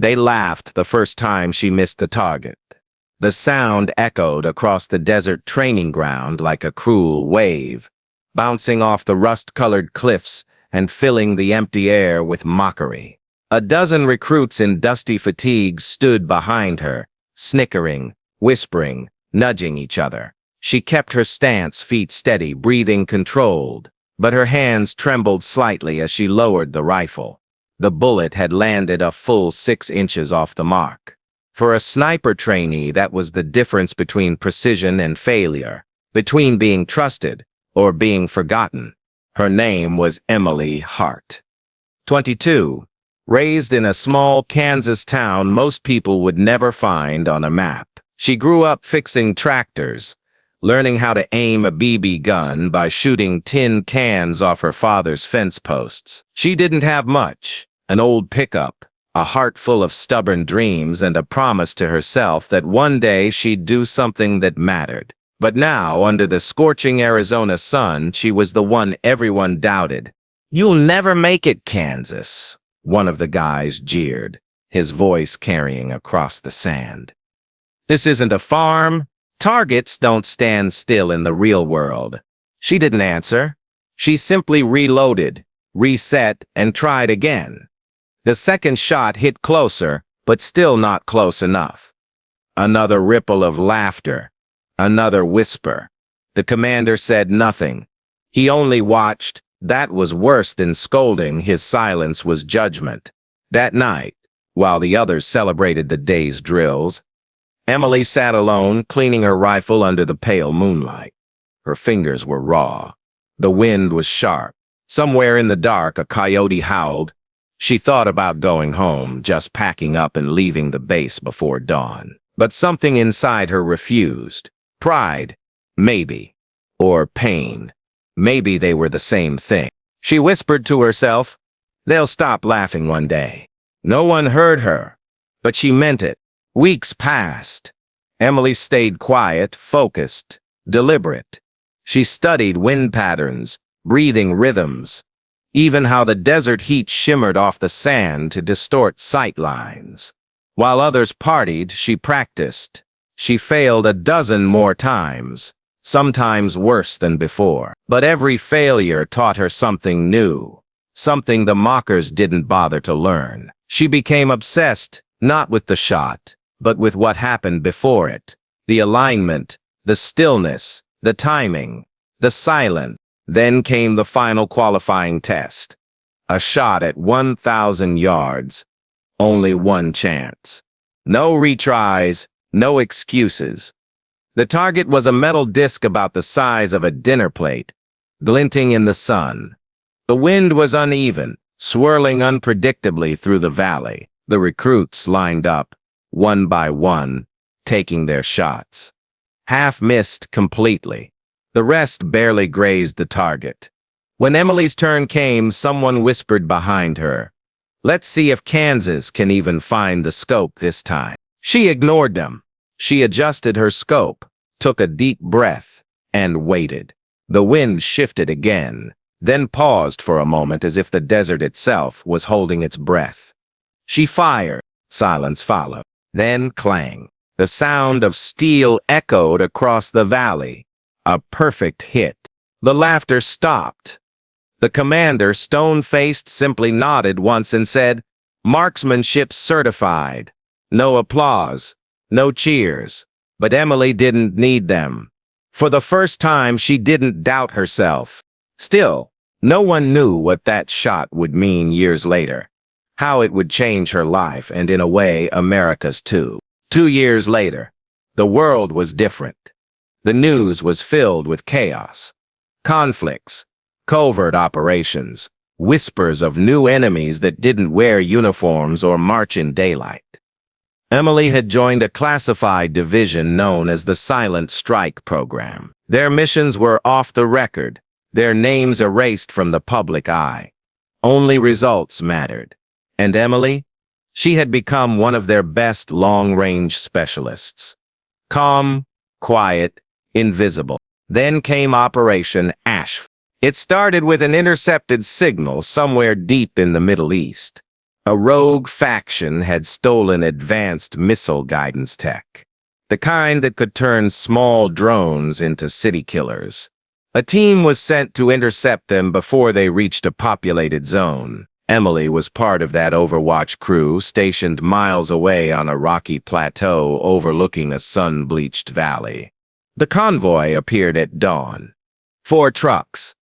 They laughed the first time she missed the target. The sound echoed across the desert training ground like a cruel wave, bouncing off the rust-colored cliffs and filling the empty air with mockery. A dozen recruits in dusty fatigues stood behind her, snickering, whispering, nudging each other. She kept her stance, feet steady, breathing controlled, but her hands trembled slightly as she lowered the rifle. The bullet had landed a full 6 inches off the mark. For a sniper trainee, that was the difference between precision and failure, between being trusted or being forgotten. Her name was Emily Hart. 22. Raised in a small Kansas town most people would never find on a map. She grew up fixing tractors, learning how to aim a BB gun by shooting tin cans off her father's fence posts. She didn't have much: an old pickup, a heart full of stubborn dreams, and a promise to herself that one day she'd do something that mattered. But now, under the scorching Arizona sun, she was the one everyone doubted. "You'll never make it, Kansas," one of the guys jeered, his voice carrying across the sand. "This isn't a farm. Targets don't stand still in the real world." She didn't answer. She simply reloaded, reset, and tried again. The second shot hit closer, but still not close enough. Another ripple of laughter. Another whisper. The commander said nothing. He only watched. That was worse than scolding. His silence was judgment. That night, while the others celebrated the day's drills, Emily sat alone, cleaning her rifle under the pale moonlight. Her fingers were raw. The wind was sharp. Somewhere in the dark, a coyote howled. She thought about going home, just packing up and leaving the base before dawn. But something inside her refused. Pride, maybe. Or pain. Maybe they were the same thing. She whispered to herself, "They'll stop laughing one day." No one heard her, but she meant it. Weeks passed. Emily stayed quiet, focused, deliberate. She studied wind patterns, breathing rhythms, even how the desert heat shimmered off the sand to distort sight lines. While others partied, she practiced. She failed a dozen more times, sometimes worse than before. But every failure taught her something new, something the mockers didn't bother to learn. She became obsessed, not with the shot, but with what happened before it. The alignment, the stillness, the timing, the silence. Then came the final qualifying test. A shot at 1,000 yards. Only one chance. No retries, no excuses. The target was a metal disc about the size of a dinner plate, glinting in the sun. The wind was uneven, swirling unpredictably through the valley. The recruits lined up, one by one, taking their shots. Half missed completely. The rest barely grazed the target. When Emily's turn came, someone whispered behind her, "Let's see if Kansas can even find the scope this time." She ignored them. She adjusted her scope, took a deep breath, and waited. The wind shifted again, then paused for a moment as if the desert itself was holding its breath. She fired. Silence followed. Then clang. The sound of steel echoed across the valley. A perfect hit. The laughter stopped. The commander, stone-faced, simply nodded once and said, "Marksmanship certified." No applause, no cheers. But Emily didn't need them. For the first time, she didn't doubt herself. Still, no one knew what that shot would mean years later. How it would change her life and, in a way, America's too. 2 years later, the world was different. The news was filled with chaos. Conflicts, covert operations, whispers of new enemies that didn't wear uniforms or march in daylight. Emily had joined a classified division known as the Silent Strike program. Their missions were off the record, their names erased from the public eye. Only results mattered. And Emily? She had become one of their best long-range specialists. Calm, quiet, invisible. Then came Operation Ash. It started with an intercepted signal somewhere deep in the Middle East. A rogue faction had stolen advanced missile guidance tech, the kind that could turn small drones into city killers. A team was sent to intercept them before they reached a populated zone. Emily was part of that Overwatch crew stationed miles away on a rocky plateau overlooking a sun-bleached valley. The convoy appeared at dawn. 4 trucks,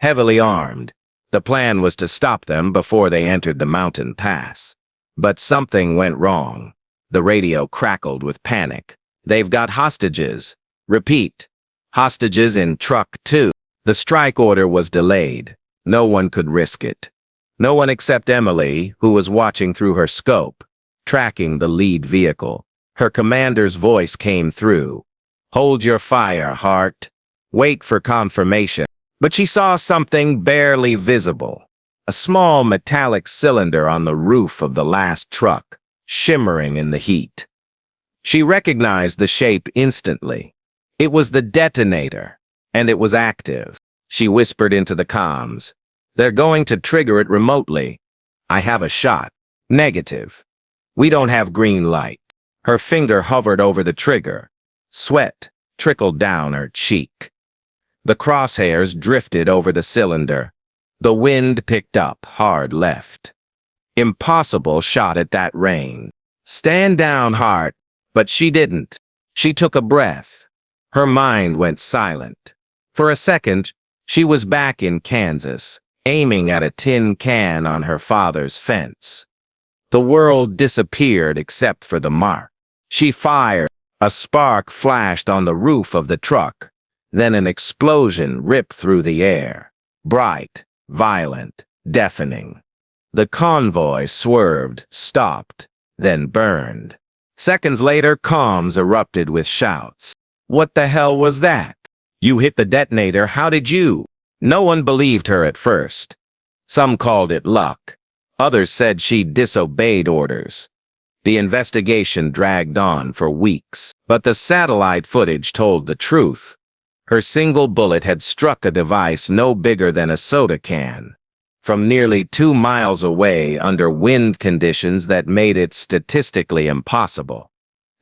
heavily armed. The plan was to stop them before they entered the mountain pass. But something went wrong. The radio crackled with panic. "They've got hostages. Repeat, hostages in truck 2. The strike order was delayed. No one could risk it. No one except Emily, who was watching through her scope, tracking the lead vehicle. Her commander's voice came through. "Hold your fire, Hart. Wait for confirmation." But she saw something barely visible. A small metallic cylinder on the roof of the last truck, shimmering in the heat. She recognized the shape instantly. It was the detonator, and it was active. She whispered into the comms. "They're going to trigger it remotely. I have a shot." "Negative. We don't have green light." Her finger hovered over the trigger. Sweat trickled down her cheek. The crosshairs drifted over the cylinder. The wind picked up hard left. Impossible shot at that range. "Stand down, Hart." But she didn't. She took a breath. Her mind went silent. For a second, she was back in Kansas, aiming at a tin can on her father's fence. The world disappeared except for the mark. She fired. A spark flashed on the roof of the truck. Then an explosion ripped through the air. Bright, violent, deafening. The convoy swerved, stopped, then burned. Seconds later, comms erupted with shouts. "What the hell was that? You hit the detonator, how did you?" No one believed her at first. Some called it luck. Others said she disobeyed orders. The investigation dragged on for weeks, but the satellite footage told the truth. Her single bullet had struck a device no bigger than a soda can, from nearly 2 miles away under wind conditions that made it statistically impossible.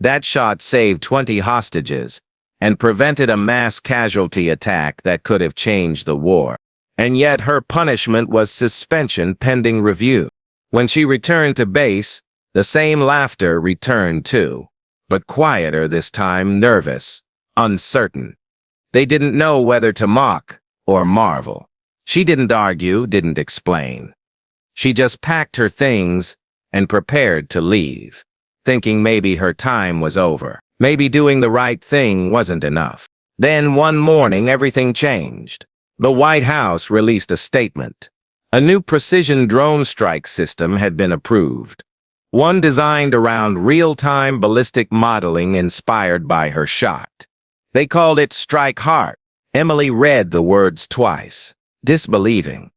That shot saved 20 hostages and prevented a mass casualty attack that could have changed the war. And yet her punishment was suspension pending review. When she returned to base, the same laughter returned too, but quieter this time, nervous, uncertain. They didn't know whether to mock or marvel. She didn't argue, didn't explain. She just packed her things and prepared to leave, thinking maybe her time was over. Maybe doing the right thing wasn't enough. Then one morning everything changed. The White House released a statement. A new precision drone strike system had been approved. One designed around real-time ballistic modeling inspired by her shot. They called it Strike Hart. Emily read the words twice, disbelieving.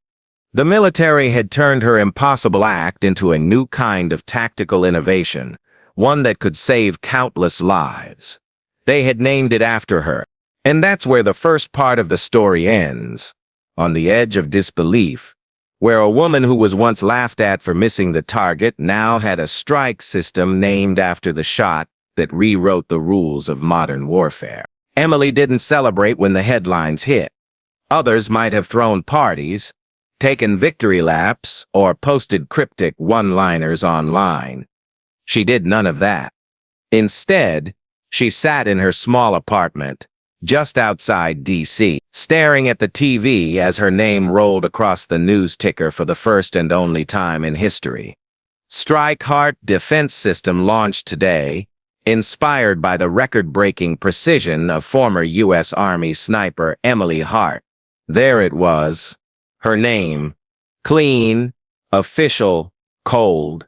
The military had turned her impossible act into a new kind of tactical innovation, one that could save countless lives. They had named it after her. And that's where the first part of the story ends, on the edge of disbelief, where a woman who was once laughed at for missing the target now had a strike system named after the shot that rewrote the rules of modern warfare. Emily didn't celebrate when the headlines hit. Others might have thrown parties, taken victory laps, or posted cryptic one-liners online. She did none of that. Instead, she sat in her small apartment, just outside D.C., staring at the TV as her name rolled across the news ticker for the first and only time in history. Strike Hart defense system launched today, inspired by the record-breaking precision of former U.S. Army sniper Emily Hart. There it was, her name, clean, official, cold.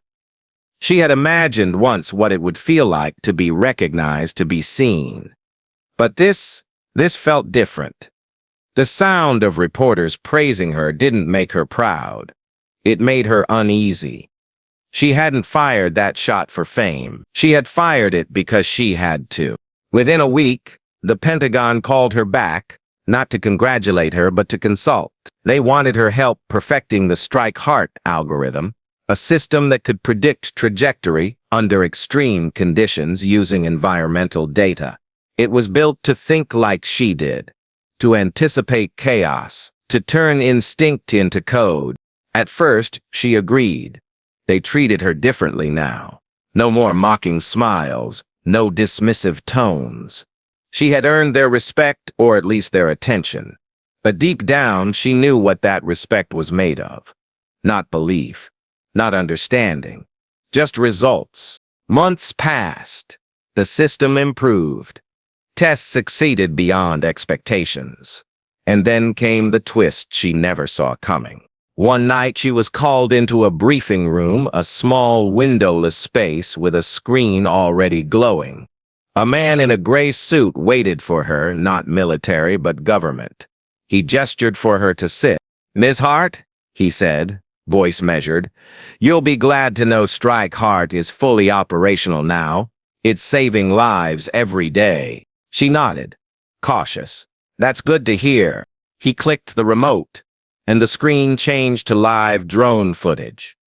She had imagined once what it would feel like to be recognized, to be seen. But this felt different. The sound of reporters praising her didn't make her proud. It made her uneasy. She hadn't fired that shot for fame. She had fired it because she had to. Within a week, the Pentagon called her back, not to congratulate her but to consult. They wanted her help perfecting the Strike Hart algorithm, a system that could predict trajectory under extreme conditions using environmental data. It was built to think like she did, to anticipate chaos, to turn instinct into code. At first, she agreed. They treated her differently now. No more mocking smiles, no dismissive tones. She had earned their respect, or at least their attention. But deep down, she knew what that respect was made of. Not belief, not understanding, just results. Months passed. The system improved. Tests succeeded beyond expectations. And then came the twist she never saw coming. One night she was called into a briefing room, a small windowless space with a screen already glowing. A man in a gray suit waited for her, not military but government. He gestured for her to sit. "Ms. Hart," he said, voice measured, "you'll be glad to know Strike Hart is fully operational now. It's saving lives every day." She nodded, cautious. "That's good to hear." He clicked the remote, and the screen changed to live drone footage.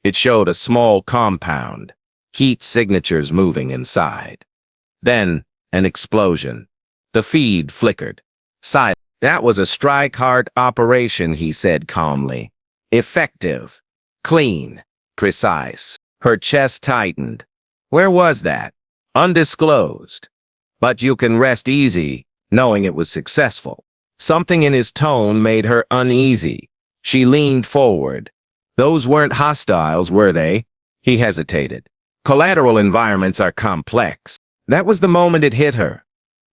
It showed a small compound, heat signatures moving inside. Then, an explosion. The feed flickered. Silent. "That was a Strike Hart operation," he said calmly. "Effective, clean, precise." Her chest tightened. "Where was that?" "Undisclosed. But you can rest easy, knowing it was successful." Something in his tone made her uneasy. She leaned forward. "Those weren't hostiles, were they?" He hesitated. "Collateral environments are complex." That was the moment it hit her.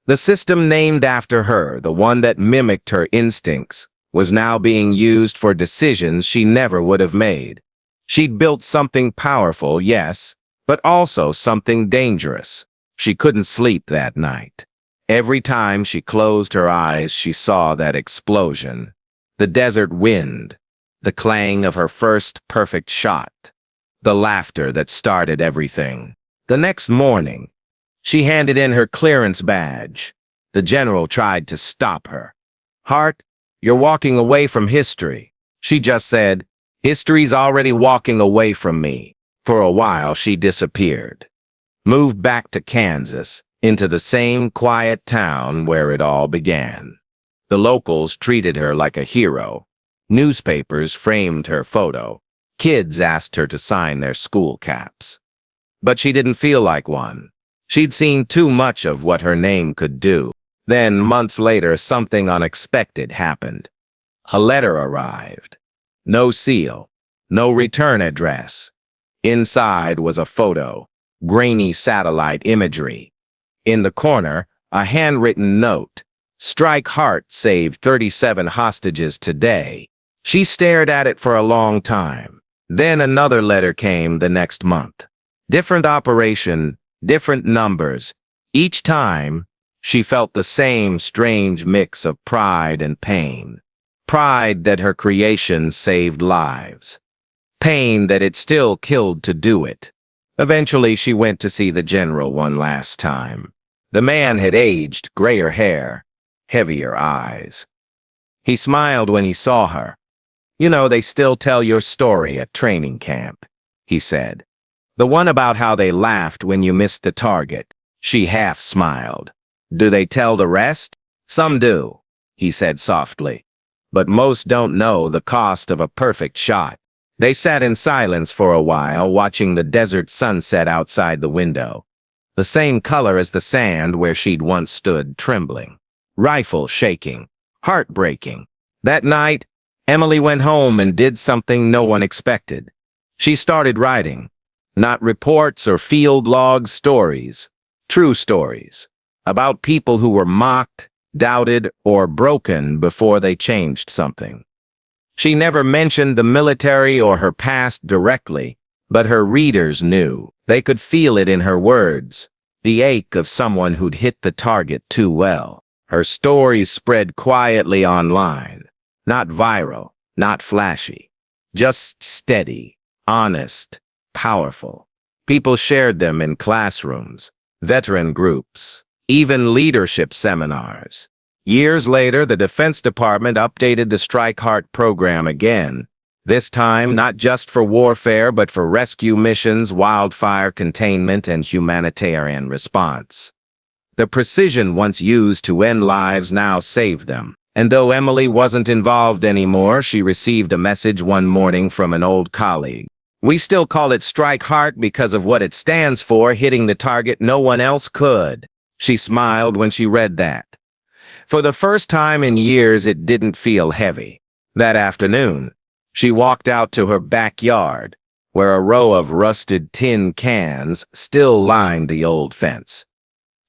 The system named after her, the one that mimicked her instincts, was now being used for decisions she never would have made. She'd built something powerful, yes, but also something dangerous. She couldn't sleep that night. Every time she closed her eyes, she saw that explosion. The desert wind, the clang of her first perfect shot, the laughter that started everything. The next morning, she handed in her clearance badge. The general tried to stop her. "Hart, you're walking away from history." She just said, "History's already walking away from me." For a while, she disappeared. Moved back to Kansas, into the same quiet town where it all began. The locals treated her like a hero. Newspapers framed her photo. Kids asked her to sign their school caps. But she didn't feel like one. She'd seen too much of what her name could do. Then, months later, something unexpected happened. A letter arrived. No seal, no return address. Inside was a photo, grainy satellite imagery. In the corner, a handwritten note. "Strike Hart saved 37 hostages today." She stared at it for a long time. Then another letter came the next month. Different operation, different numbers. Each time, she felt the same strange mix of pride and pain. Pride that her creation saved lives. Pain that it still killed to do it. Eventually, she went to see the general one last time. The man had aged, grayer hair, heavier eyes. He smiled when he saw her. "You know, they still tell your story at training camp," he said. "The one about how they laughed when you missed the target." She half smiled. "Do they tell the rest?" "Some do," he said softly. "But most don't know the cost of a perfect shot." They sat in silence for a while, watching the desert sunset outside the window. The same color as the sand where she'd once stood trembling. Rifle shaking. Heartbreaking. That night, Emily went home and did something no one expected. She started writing. Not reports or field logs, stories. True stories. About people who were mocked, doubted, or broken before they changed something. She never mentioned the military or her past directly, but her readers knew. They could feel it in her words, the ache of someone who'd hit the target too well. Her stories spread quietly online, not viral, not flashy, just steady, honest, powerful. People shared them in classrooms, veteran groups, even leadership seminars. Years later, the Defense Department updated the Strike Hart program again, This time, not just for warfare, but for rescue missions, wildfire containment, and humanitarian response. The precision once used to end lives now saved them. And though Emily wasn't involved anymore, she received a message one morning from an old colleague. "We still call it Strike Hart because of what it stands for, hitting the target no one else could." She smiled when she read that. For the first time in years, it didn't feel heavy. That afternoon, she walked out to her backyard, where a row of rusted tin cans still lined the old fence.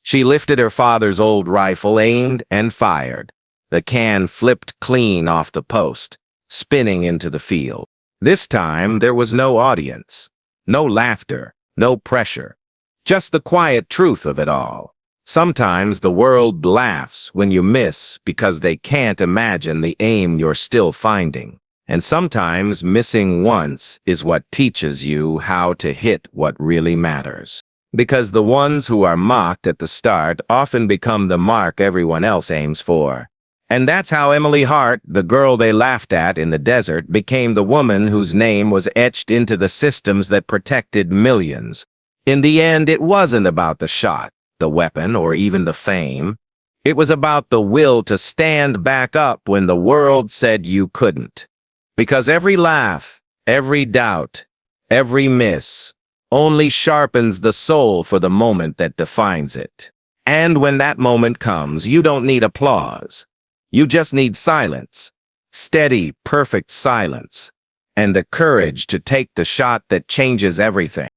She lifted her father's old rifle, aimed, and fired. The can flipped clean off the post, spinning into the field. This time, there was no audience, no laughter, no pressure, just the quiet truth of it all. Sometimes the world laughs when you miss because they can't imagine the aim you're still finding. And sometimes missing once is what teaches you how to hit what really matters. Because the ones who are mocked at the start often become the mark everyone else aims for. And that's how Emily Hart, the girl they laughed at in the desert, became the woman whose name was etched into the systems that protected millions. In the end, it wasn't about the shot, the weapon, or even the fame. It was about the will to stand back up when the world said you couldn't. Because every laugh, every doubt, every miss only sharpens the soul for the moment that defines it. And when that moment comes, you don't need applause. You just need silence, steady, perfect silence, and the courage to take the shot that changes everything.